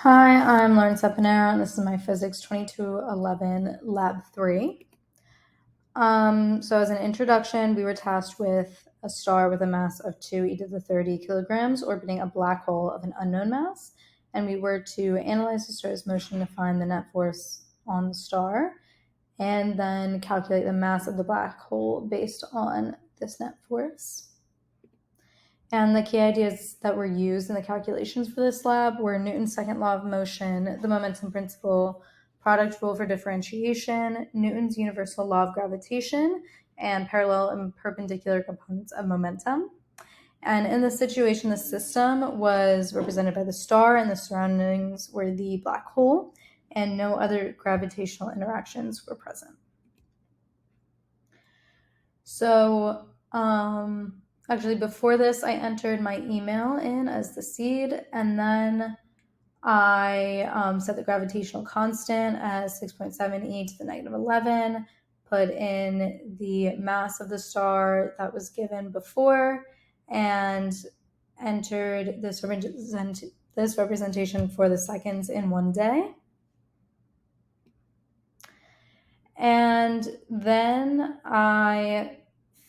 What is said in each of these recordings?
Hi, I'm Lauren Sepanero, and this is my Physics 2211 Lab 3. So as an introduction, we were tasked with a star with a mass of 2 × 10⁻30 kilograms orbiting a black hole of an unknown mass, and we were to analyze the star's motion to find the net force on the star, and then calculate the mass of the black hole based on this net force. And the key ideas that were used in the calculations for this lab were Newton's second law of motion, the momentum principle, product rule for differentiation, Newton's universal law of gravitation, and parallel and perpendicular components of momentum. And in this situation, the system was represented by the star, and the surroundings were the black hole, and no other gravitational interactions were present. So, actually, before this, I entered my email in as the seed, and then I set the gravitational constant as 6.7 e to the negative 11, put in the mass of the star that was given before, and entered this representation for the seconds in 1 day. And then I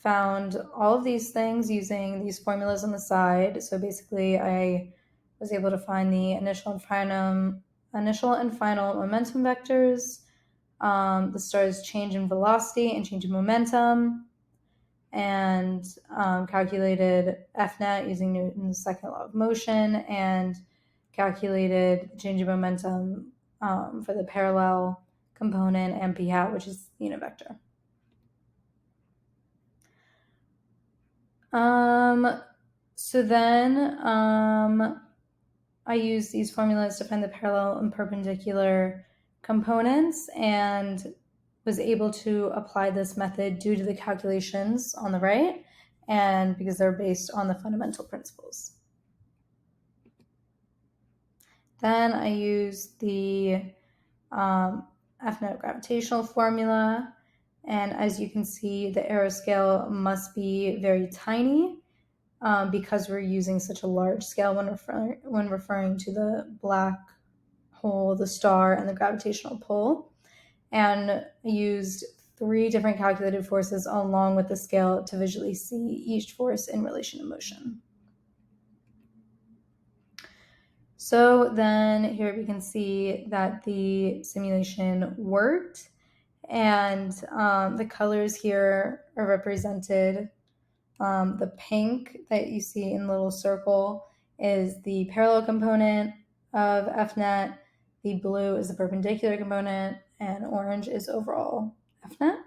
found all of these things using these formulas on the side. So basically, I was able to find the initial and final momentum vectors, the star's change in velocity and change in momentum, and calculated F net using Newton's second law of motion, and calculated change in momentum for the parallel component and p hat, which is the unit vector. So then I used these formulas to find the parallel and perpendicular components, and was able to apply this method due to the calculations on the right, and because they're based on the fundamental principles. Then I used the F net gravitational formula, and as you can see, the aeroscale must be very tiny because we're using such a large scale when referring to the black hole, the star, and the gravitational pull. And I used 3 different calculated forces along with the scale to visually see each force in relation to motion. So then here we can see that the simulation worked, and the colors here are represented. The pink that you see in the little circle is the parallel component of F net, the blue is the perpendicular component, and orange is overall F net.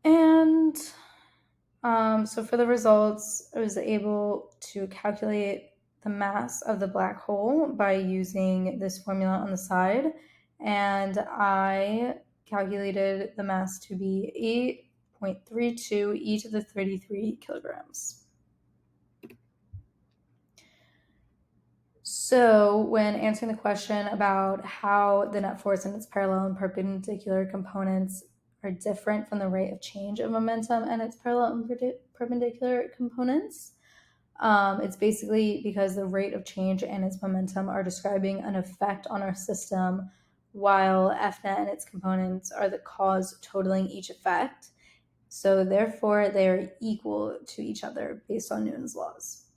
And so for the results, I was able to calculate the mass of the black hole by using this formula on the side, and I calculated the mass to be 8.32 e to the 33 kilograms. So when answering the question about how the net force and its parallel and perpendicular components are different from the rate of change of momentum and its parallel and perpendicular components, it's basically because the rate of change and its momentum are describing an effect on our system, while F net and its components are the cause totaling each effect. So therefore, they are equal to each other based on Newton's laws.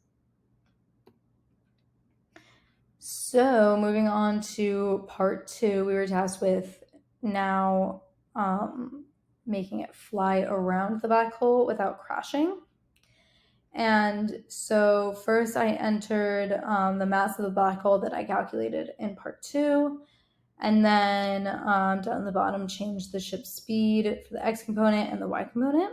So moving on to part 2, we were tasked with now making it fly around the black hole without crashing. And so first I entered the mass of the black hole that I calculated in part 2, and then down at the bottom changed the ship's speed for the x component and the y component.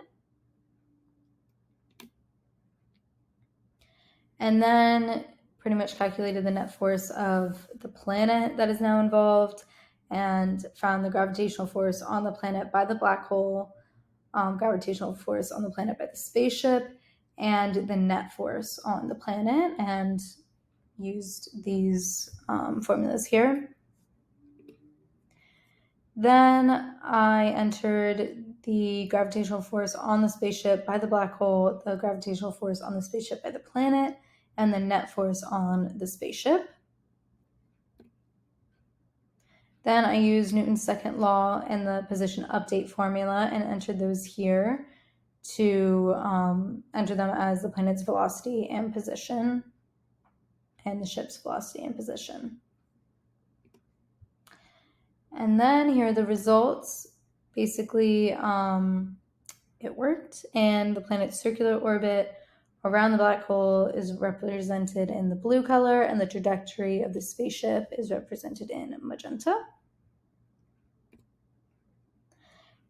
And then pretty much calculated the net force of the planet that is now involved, and found the gravitational force on the planet by the black hole, gravitational force on the planet by the spaceship, and the net force on the planet, and used these formulas here. Then I entered the gravitational force on the spaceship by the black hole, the gravitational force on the spaceship by the planet, and the net force on the spaceship. Then I used Newton's second law and the position update formula and entered those here to enter them as the planet's velocity and position and the ship's velocity and position. And then here are the results. Basically, it worked, and the planet's circular orbit around the black hole is represented in the blue color, and the trajectory of the spaceship is represented in magenta.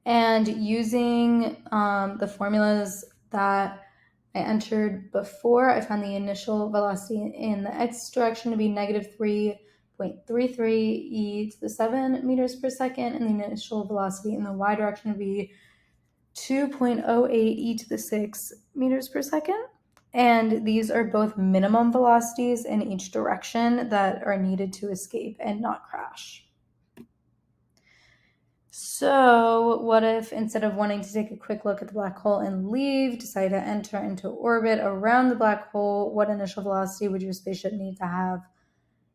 And using the formulas that I entered before, I found the initial velocity in the x direction to be negative 3.33 e to the 7 meters per second, and the initial velocity in the y direction to be 2.08 e to the 6 meters per second. And these are both minimum velocities in each direction that are needed to escape and not crash. So what if instead of wanting to take a quick look at the black hole and leave, decide to enter into orbit around the black hole? What initial velocity would your spaceship need to have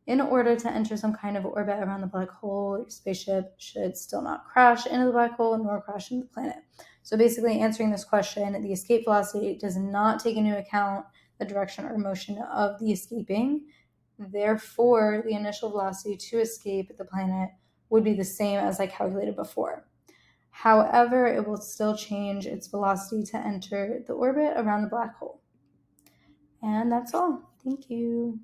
in order to enter some kind of orbit around the black hole? Your spaceship should still not crash into the black hole nor crash into the planet. So basically answering this question, the escape velocity does not take into account the direction or motion of the escaping. Therefore, the initial velocity to escape the planet would be the same as I calculated before. However, it will still change its velocity to enter the orbit around the black hole. And that's all. Thank you.